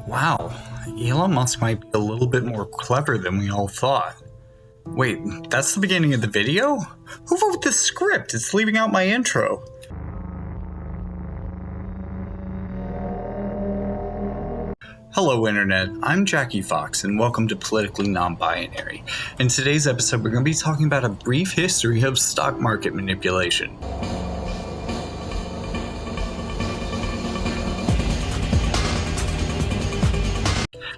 Wow, Elon Musk might be a little bit more clever than we all thought. Wait, that's the beginning of the video? Who wrote this script? It's leaving out my intro. Hello Internet, I'm Jackie Fox and welcome to Politically Non-Binary. In today's episode we're going to be talking about a brief history of stock market manipulation.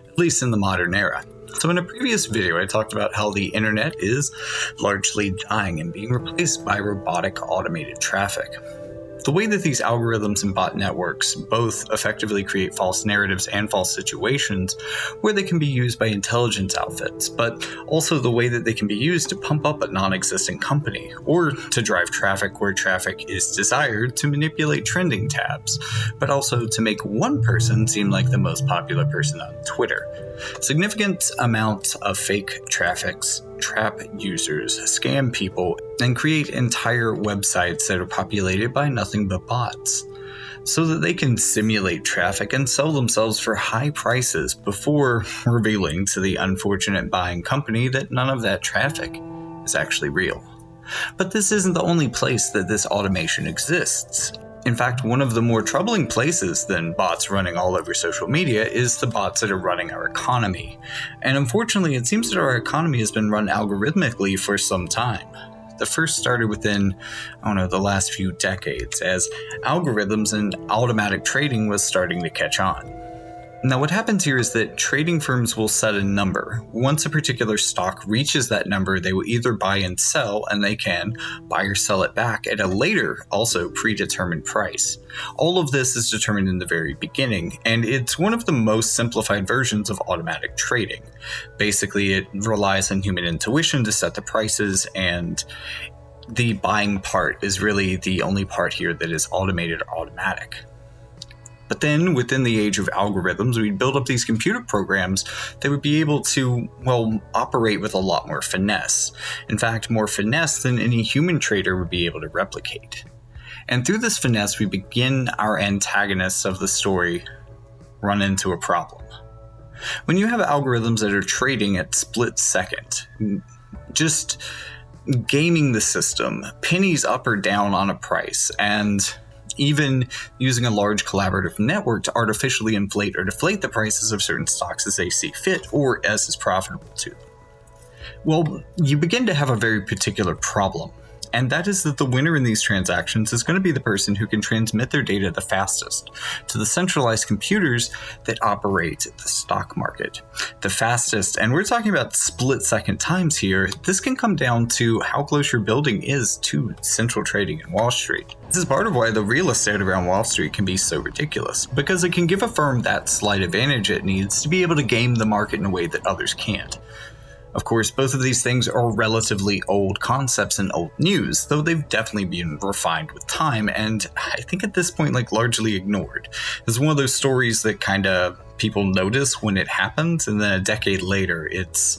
At least in the modern era. So in a previous video I talked about how the internet is largely dying and being replaced by robotic automated traffic. The way that these algorithms and bot networks both effectively create false narratives and false situations where they can be used by intelligence outfits, but also the way that they can be used to pump up a non-existent company or to drive traffic where traffic is desired to manipulate trending tabs, but also to make one person seem like the most popular person on Twitter. Significant amounts of fake traffics trap users, scam people, and create entire websites that are populated by nothing but bots, so that they can simulate traffic and sell themselves for high prices before revealing to the unfortunate buying company that none of that traffic is actually real. But this isn't the only place that this automation exists. In fact, one of the more troubling places than bots running all over social media is the bots that are running our economy. And unfortunately, it seems that our economy has been run algorithmically for some time. The first started within, the last few decades, as algorithms and automatic trading was starting to catch on. Now what happens here is that trading firms will set a number. Once a particular stock reaches that number, they will either buy and sell, and they can buy or sell it back at a later, also predetermined price. All of this is determined in the very beginning, and it's one of the most simplified versions of automatic trading. Basically, it relies on human intuition to set the prices, and the buying part is really the only part here that is automated or automatic. But then, within the age of algorithms, we'd build up these computer programs that would be able to, operate with a lot more finesse. In fact, more finesse than any human trader would be able to replicate. And through this finesse, we begin our antagonists of the story run into a problem. When you have algorithms that are trading at split second, just gaming the system, pennies up or down on a price, and even using a large collaborative network to artificially inflate or deflate the prices of certain stocks as they see fit or as is profitable to them. Well, you begin to have a very particular problem, and that is that the winner in these transactions is going to be the person who can transmit their data the fastest to the centralized computers that operate the stock market. The fastest, and we're talking about split-second times here, this can come down to how close your building is to central trading in Wall Street. This is part of why the real estate around Wall Street can be so ridiculous, because it can give a firm that slight advantage it needs to be able to game the market in a way that others can't. Of course, both of these things are relatively old concepts and old news, though they've definitely been refined with time, and I think at this point, largely ignored. It's one of those stories that kind of people notice when it happens, and then a decade later, it's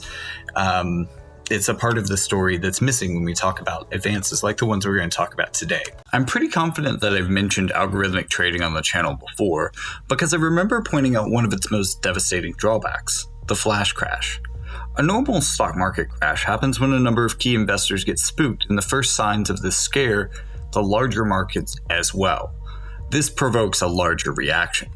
a part of the story that's missing when we talk about advances like the ones we're going to talk about today. I'm pretty confident that I've mentioned algorithmic trading on the channel before, because I remember pointing out one of its most devastating drawbacks, the flash crash. A normal stock market crash happens when a number of key investors get spooked, and the first signs of this scare the larger markets as well. This provokes a larger reaction.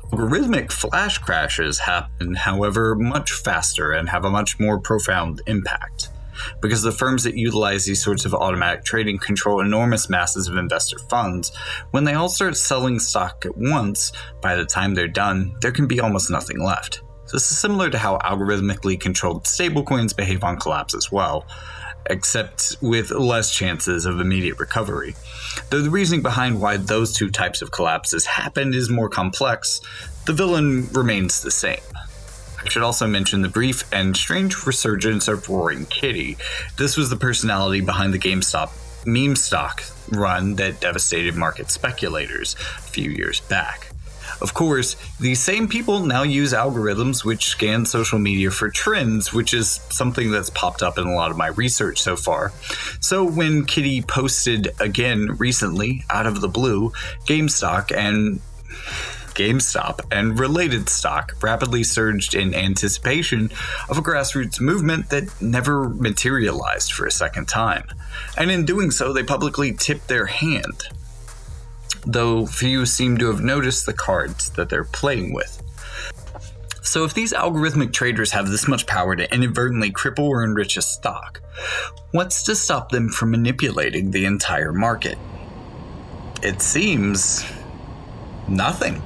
Algorithmic flash crashes happen, however, much faster and have a much more profound impact, because the firms that utilize these sorts of automatic trading control enormous masses of investor funds. When they all start selling stock at once, by the time they're done, there can be almost nothing left. This is similar to how algorithmically controlled stablecoins behave on collapse as well, except with less chances of immediate recovery. Though the reasoning behind why those two types of collapses happen is more complex, the villain remains the same. I should also mention the brief and strange resurgence of Roaring Kitty. This was the personality behind the GameStop meme stock run that devastated market speculators a few years back. Of course, these same people now use algorithms which scan social media for trends, which is something that's popped up in a lot of my research so far. So when Kitty posted again recently, out of the blue, GameStop, and GameStop and related stock rapidly surged in anticipation of a grassroots movement that never materialized for a second time. And in doing so, they publicly tipped their hand, though few seem to have noticed the cards that they're playing with. So if these algorithmic traders have this much power to inadvertently cripple or enrich a stock, what's to stop them from manipulating the entire market? It seems nothing.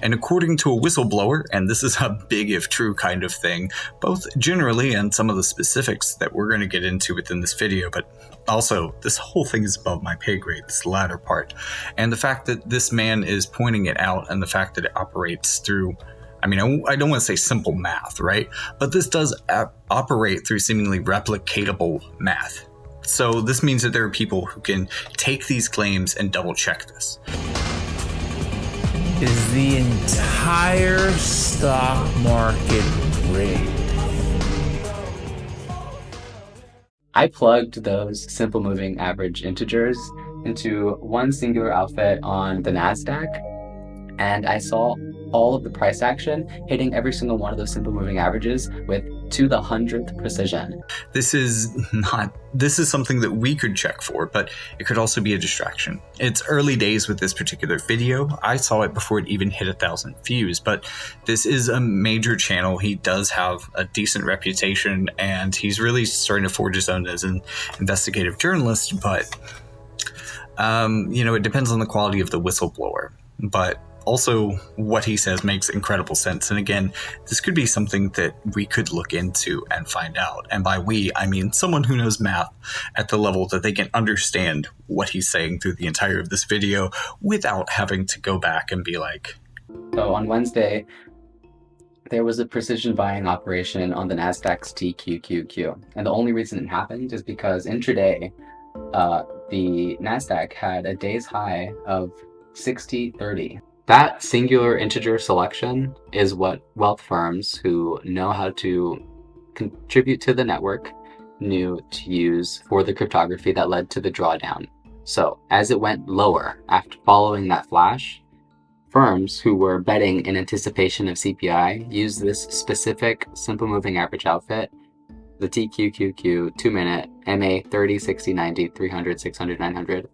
And according to a whistleblower, and this is a big if true kind of thing, both generally and some of the specifics that we're going to get into within this video, but also this whole thing is above my pay grade, this latter part. And the fact that this man is pointing it out and the fact that it operates through, I don't want to say simple math, right? But this does operate through seemingly replicatable math. So this means that there are people who can take these claims and double check this. Is the entire stock market rigged? I plugged those simple moving average integers into one singular outfit on the NASDAQ, and I saw all of the price action hitting every single one of those simple moving averages with to the 100th precision. This is something that we could check for, but it could also be a distraction. It's early days with this particular video. I saw it before it even hit 1,000 views, but this is a major channel. He does have a decent reputation, and he's really starting to forge his own as an investigative journalist, but it depends on the quality of the whistleblower. But also, what he says makes incredible sense. And again, this could be something that we could look into and find out. And by we, I mean someone who knows math at the level that they can understand what he's saying through the entire of this video without having to go back and be like. So on Wednesday, there was a precision buying operation on the NASDAQ's TQQQ. And the only reason it happened is because intraday, the NASDAQ had a day's high of 60.30. That singular integer selection is what wealth firms who know how to contribute to the network knew to use for the cryptography that led to the drawdown. So as it went lower after following that flash, firms who were betting in anticipation of CPI used this specific simple moving average outfit, the TQQQ 2-minute MA 30, 60, 90, 300, 600, 900,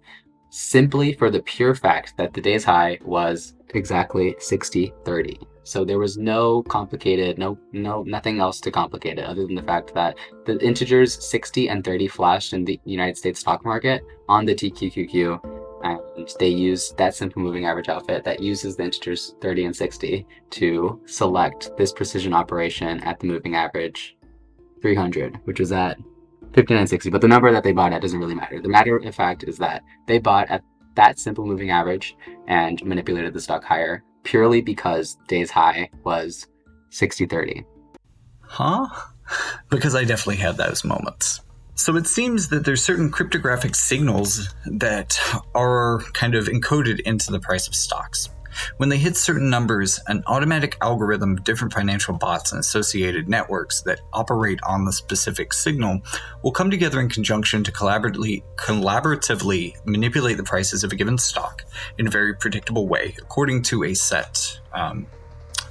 simply for the pure fact that the day's high was exactly 60.30. So there was no complicated, nothing else to complicate it other than the fact that the integers 60 and 30 flashed in the United States stock market on the TQQQ, and they used that simple moving average outfit that uses the integers 30 and 60 to select this precision operation at the moving average 300, which was at 59.60, but the number that they bought at doesn't really matter. The matter of fact is that they bought at that simple moving average and manipulated the stock higher purely because day's high was 60.30. Huh? Because I definitely had those moments. So it seems that there's certain cryptographic signals that are kind of encoded into the price of stocks. When they hit certain numbers, an automatic algorithm of different financial bots and associated networks that operate on the specific signal will come together in conjunction to collaboratively manipulate the prices of a given stock in a very predictable way, according to a set, I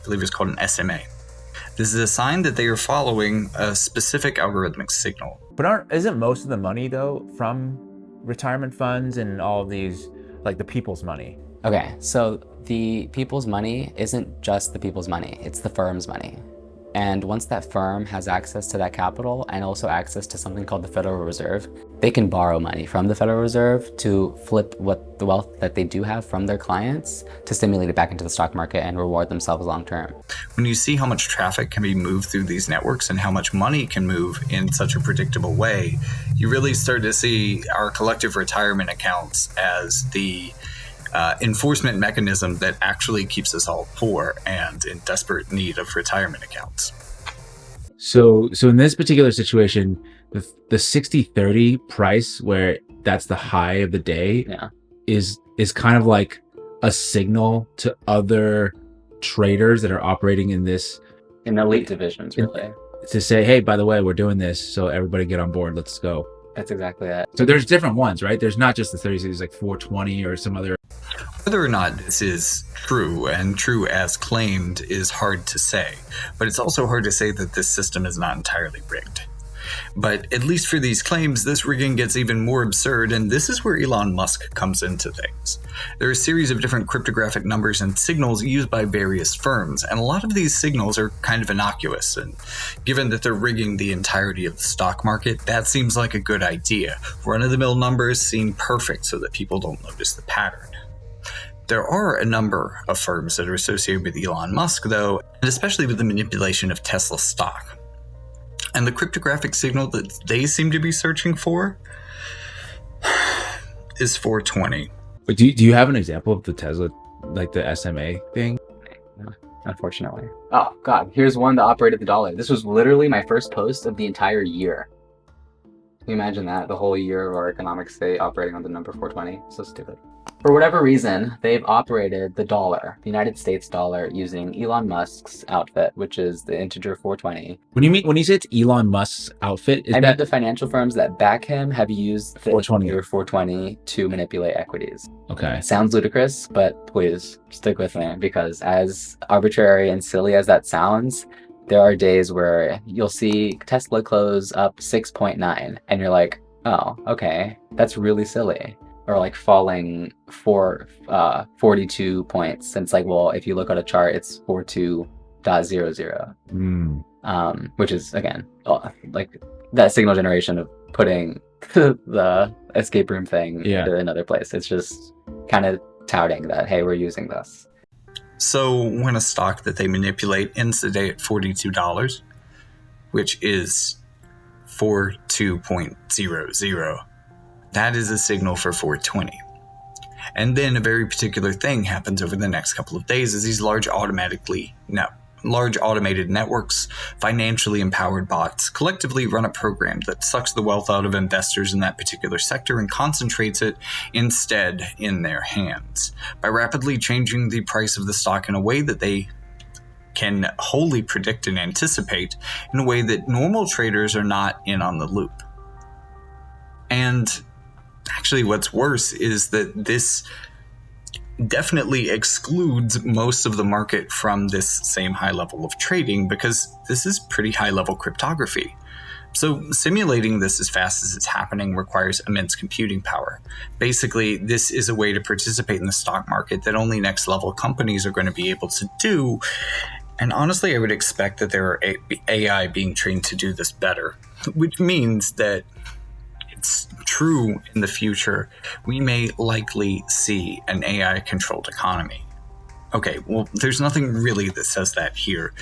believe it's called an SMA. This is a sign that they are following a specific algorithmic signal. But isn't most of the money, though, from retirement funds and all of these, like the people's money? Okay, so the people's money isn't just the people's money, it's the firm's money. And once that firm has access to that capital and also access to something called the Federal Reserve, they can borrow money from the Federal Reserve to flip what the wealth that they do have from their clients to stimulate it back into the stock market and reward themselves long term. When you see how much traffic can be moved through these networks and how much money can move in such a predictable way, you really start to see our collective retirement accounts as the enforcement mechanism that actually keeps us all poor and in desperate need of retirement accounts. So in this particular situation, the 60-30 price, where that's the high of the day, is kind of like a signal to other traders that are operating in elite divisions, really. To say, hey, by the way, we're doing this, so everybody get on board, let's go. That's exactly it. So there's different ones, right? There's not just the 36, like 420 or some other. Whether or not this is true, and true as claimed, is hard to say. But it's also hard to say that this system is not entirely rigged. But at least for these claims, this rigging gets even more absurd, and this is where Elon Musk comes into things. There are a series of different cryptographic numbers and signals used by various firms, and a lot of these signals are kind of innocuous, and given that they're rigging the entirety of the stock market, that seems like a good idea. Run-of-the-mill numbers seem perfect so that people don't notice the pattern. There are a number of firms that are associated with Elon Musk, though, and especially with the manipulation of Tesla stock. And the cryptographic signal that they seem to be searching for is 420. But do you have an example of the Tesla, like the SMA thing? No, unfortunately. Oh, God. Here's one that operated the dollar. This was literally my first post of the entire year. Can you imagine that? The whole year of our economic state operating on the number 420? So stupid. For whatever reason, they've operated the dollar, the United States dollar, using Elon Musk's outfit, which is the integer 420. When you say it's Elon Musk's outfit, I mean, the financial firms that back him have used the 420 integer 420 to manipulate equities. Okay. Sounds ludicrous, but please stick with me, because as arbitrary and silly as that sounds, there are days where you'll see Tesla close up 6.9 and you're like, oh, okay, that's really silly. Or like falling 42 points. And it's like, well, if you look at a chart, it's 42.00. Which is, again, like that signal generation of putting the escape room thing to another place. It's just kind of touting that, hey, we're using this. So when a stock that they manipulate ends the day at $42, which is 42.00, that is a signal for 420. And then a very particular thing happens over the next couple of days as these large automated networks, financially empowered bots, collectively run a program that sucks the wealth out of investors in that particular sector and concentrates it instead in their hands by rapidly changing the price of the stock in a way that they can wholly predict and anticipate, in a way that normal traders are not in on the loop. And actually, what's worse is that this definitely excludes most of the market from this same high level of trading, because this is pretty high level cryptography. So simulating this as fast as it's happening requires immense computing power. Basically, this is a way to participate in the stock market that only next level companies are going to be able to do. And honestly, I would expect that there are AI being trained to do this better, which means that it's true in the future, we may likely see an AI-controlled economy. Okay, well, there's nothing really that says that here,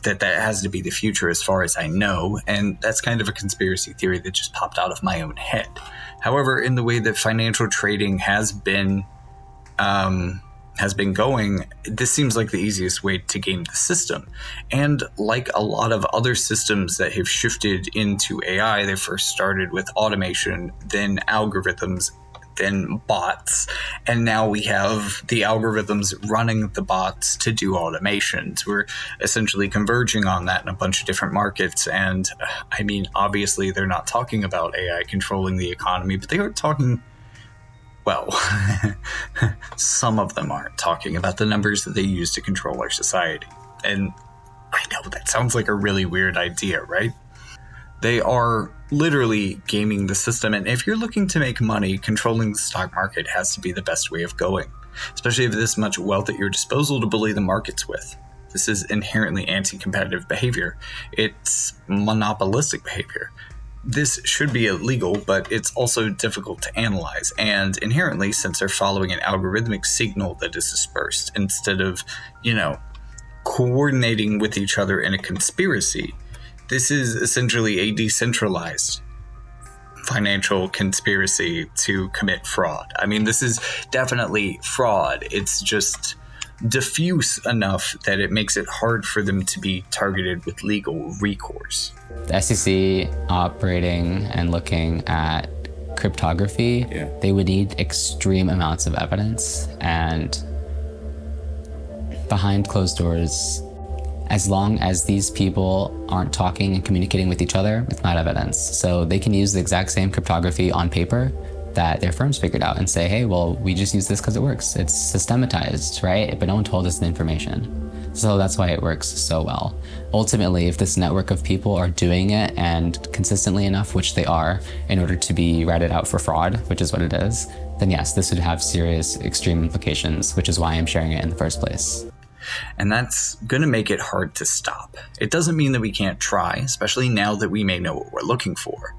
that has to be the future as far as I know, and that's kind of a conspiracy theory that just popped out of my own head. However, in the way that financial trading has been going, this seems like the easiest way to game the system. And like a lot of other systems that have shifted into AI, they first started with automation, then algorithms, then bots, and now we have the algorithms running the bots to do automations. We're essentially converging on that in a bunch of different markets. And I mean, obviously they're not talking about AI controlling the economy, but they are talking, well, some of them aren't talking about the numbers that they use to control our society. And I know that sounds like a really weird idea, right? They are literally gaming the system, and if you're looking to make money, controlling the stock market has to be the best way of going, especially if this much wealth at your disposal to bully the markets with. This is inherently anti-competitive behavior. It's monopolistic behavior. This should be illegal, but it's also difficult to analyze, and inherently, since they're following an algorithmic signal that is dispersed instead of, coordinating with each other in a conspiracy, this is essentially a decentralized financial conspiracy to commit fraud. I mean, this is definitely fraud. It's just diffuse enough that it makes it hard for them to be targeted with legal recourse. The SEC operating and looking at cryptography, they would need extreme amounts of evidence, and behind closed doors, as long as these people aren't talking and communicating with each other, it's not evidence. So they can use the exact same cryptography on paper that their firms figured out and say, hey, well, we just use this because it works. It's systematized, right? But no one told us the information. So that's why it works so well. Ultimately, if this network of people are doing it and consistently enough, which they are, in order to be ratted out for fraud, which is what it is, then yes, this would have serious extreme implications, which is why I'm sharing it in the first place. And that's going to make it hard to stop. It doesn't mean that we can't try, especially now that we may know what we're looking for.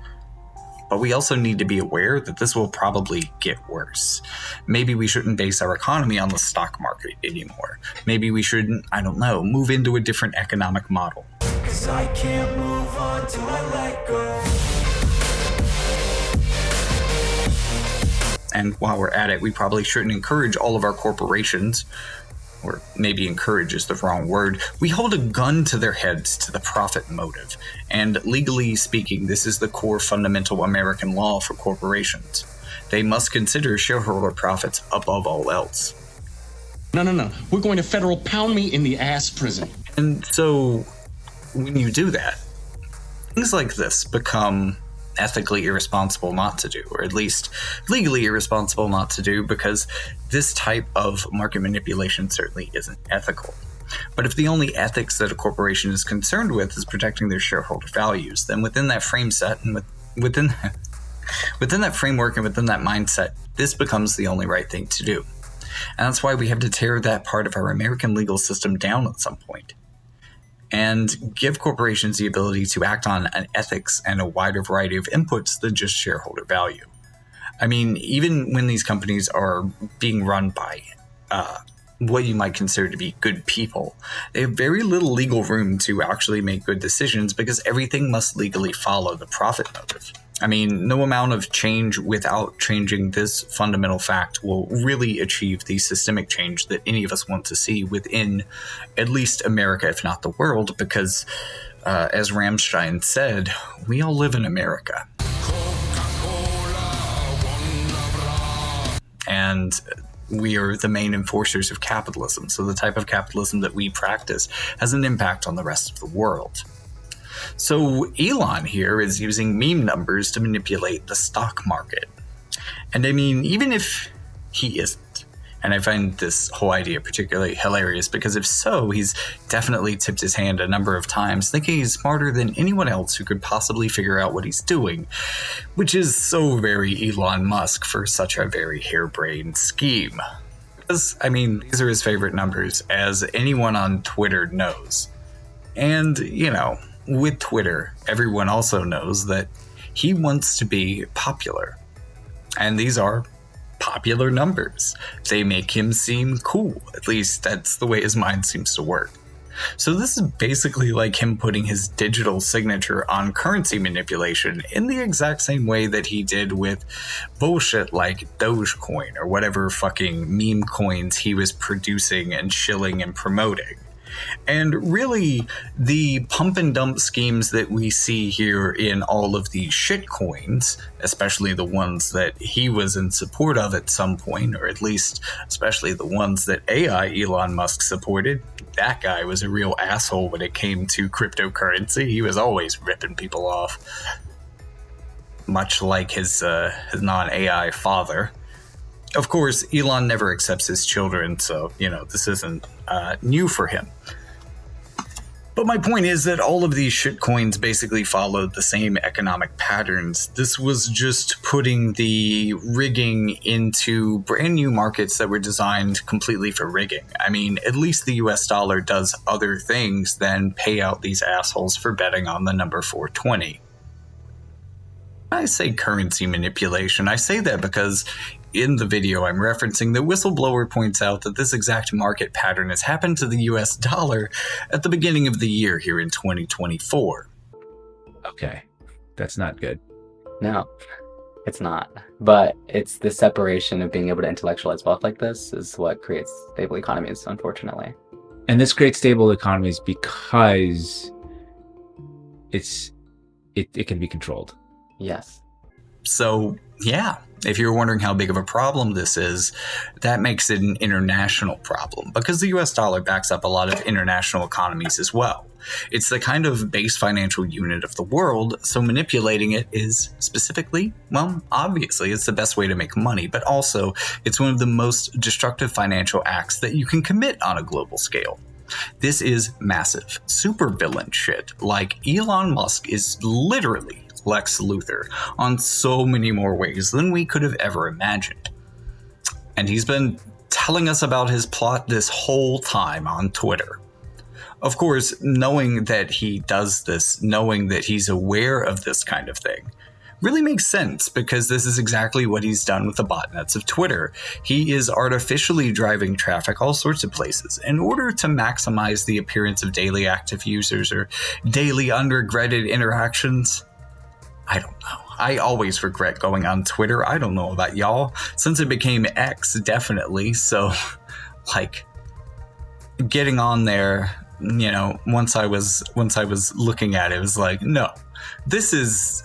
But we also need to be aware that this will probably get worse. Maybe we shouldn't base our economy on the stock market anymore. Maybe we shouldn't, I don't know, move into a different economic model. 'Cause I can't move on till I let go. And while we're at it, we probably shouldn't encourage all of our corporations, or maybe encourage is the wrong word. We hold a gun to their heads to the profit motive. And legally speaking, this is the core fundamental American law for corporations. They must consider shareholder profits above all else. No. We're going to federal pound me in the ass prison. And so when you do that, things like this become ethically irresponsible not to do, or at least legally irresponsible not to do, because this type of market manipulation certainly isn't ethical. But if the only ethics that a corporation is concerned with is protecting their shareholder values, then within that frame set and within that framework and within that mindset, this becomes the only right thing to do. And that's why we have to tear that part of our American legal system down at some point and give corporations the ability to act on an ethics and a wider variety of inputs than just shareholder value. I mean, even when these companies are being run by what you might consider to be good people, they have very little legal room to actually make good decisions because everything must legally follow the profit motive. I mean, no amount of change without changing this fundamental fact will really achieve the systemic change that any of us want to see within at least America, if not the world, because as Rammstein said, we all live in America. And we are the main enforcers of capitalism, so the type of capitalism that we practice has an impact on the rest of the world. So Elon here is using meme numbers to manipulate the stock market. And I mean, even if he isn't, and I find this whole idea particularly hilarious because if so, he's definitely tipped his hand a number of times, thinking he's smarter than anyone else who could possibly figure out what he's doing, which is so very Elon Musk for such a very harebrained scheme. Because, I mean, these are his favorite numbers, as anyone on Twitter knows. And, you know, with Twitter, everyone also knows that he wants to be popular. And these are popular numbers. They make him seem cool. At least that's the way his mind seems to work. So this is basically like him putting his digital signature on currency manipulation in the exact same way that he did with bullshit like Dogecoin or whatever fucking meme coins he was producing and shilling and promoting. And really, the pump and dump schemes that we see here in all of these shit coins, especially the ones that he was in support of at some point, or at least especially the ones that AI Elon Musk supported, that guy was a real asshole when it came to cryptocurrency. He was always ripping people off, much like his non-AI father. Of course, Elon never accepts his children, so, you know, this isn't new for him. But my point is that all of these shitcoins basically followed the same economic patterns. This was just putting the rigging into brand new markets that were designed completely for rigging. I mean, at least the US dollar does other things than pay out these assholes for betting on the number 420. I say currency manipulation. I say that because in the video I'm referencing, the Whistleblower points out that this exact market pattern has happened to the US dollar at the beginning of the year here in 2024. Okay, that's not good. No, it's not. But it's the separation of being able to intellectualize wealth like this is what creates stable economies, unfortunately. And this creates stable economies because it can be controlled. Yes. So yeah, if you're wondering how big of a problem this is, that makes it an international problem because the US dollar backs up a lot of international economies as well. It's the kind of base financial unit of the world, so manipulating it is specifically, well, obviously it's the best way to make money, but also it's one of the most destructive financial acts that you can commit on a global scale. This is massive supervillain shit. Like, Elon Musk is literally Lex Luthor on so many more ways than we could have ever imagined. And he's been telling us about his plot this whole time on Twitter. Of course, knowing that he does this, knowing that he's aware of this kind of thing, really makes sense because this is exactly what he's done with the botnets of Twitter. He is artificially driving traffic all sorts of places in order to maximize the appearance of daily active users or daily unregretted interactions. I don't know. I always regret going on Twitter. I don't know about y'all. Since it became X, definitely. So, like, getting on there, you know, once I was looking at it, it was like, no, this is.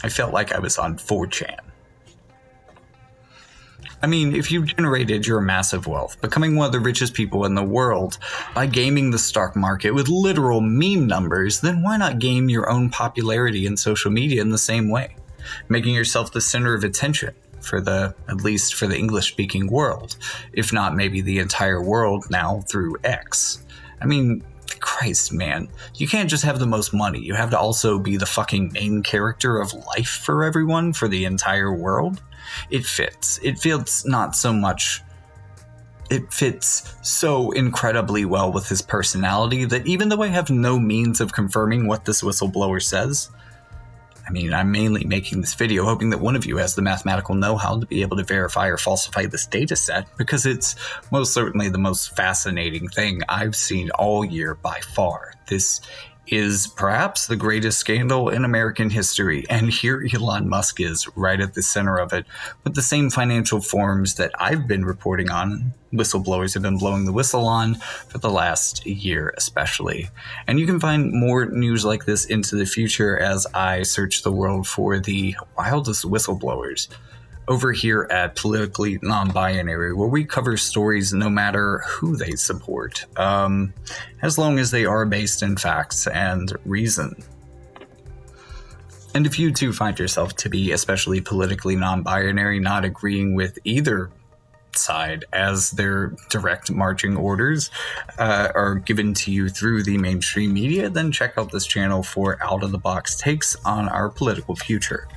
I felt like I was on 4chan. I mean, if you've generated your massive wealth, becoming one of the richest people in the world by gaming the stock market with literal meme numbers, then why not game your own popularity in social media in the same way? Making yourself the center of attention for at least for the English-speaking world, if not maybe the entire world now through X. I mean, Christ, man, you can't just have the most money. You have to also be the fucking main character of life for everyone, for the entire world. It fits. It fits not so much. It fits so incredibly well with his personality that even though I have no means of confirming what this whistleblower says, I mean, I'm mainly making this video hoping that one of you has the mathematical know-how to be able to verify or falsify this data set, because it's most certainly the most fascinating thing I've seen all year by far. This is perhaps the greatest scandal in American history, and here Elon Musk is right at the center of it, with the same financial forms that I've been reporting on, whistleblowers have been blowing the whistle on for the last year especially. And you can find more news like this into the future as I search the world for the wildest whistleblowers over here at Politically Non-Binary, where we cover stories no matter who they support, as long as they are based in facts and reason. And if you too find yourself to be especially politically non-binary, not agreeing with either side as their direct marching orders are given to you through the mainstream media, then check out this channel for out-of-the-box takes on our political future.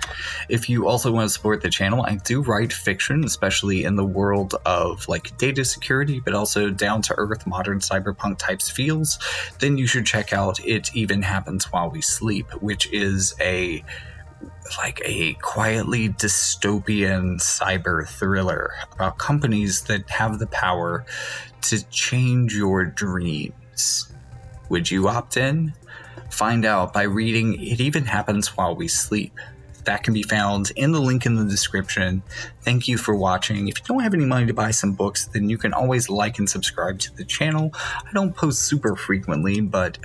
If you also want to support the channel, I do write fiction, especially in the world of like data security, but also down-to-earth modern cyberpunk types feels, then you should check out It Even Happens While We Sleep, which is a quietly dystopian cyber thriller about companies that have the power to change your dreams. Would you opt in? Find out by reading It Even Happens While We Sleep. That can be found in the link in the description. Thank you for watching. If you don't have any money to buy some books, then you can always like and subscribe to the channel. I don't post super frequently, but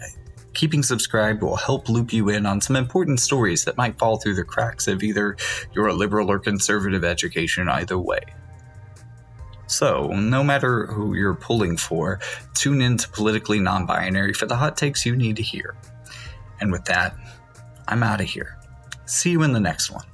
keeping subscribed will help loop you in on some important stories that might fall through the cracks of either your liberal or conservative education, either way. So, no matter who you're pulling for, tune in to Politically Non-Binary for the hot takes you need to hear. And with that, I'm out of here. See you in the next one.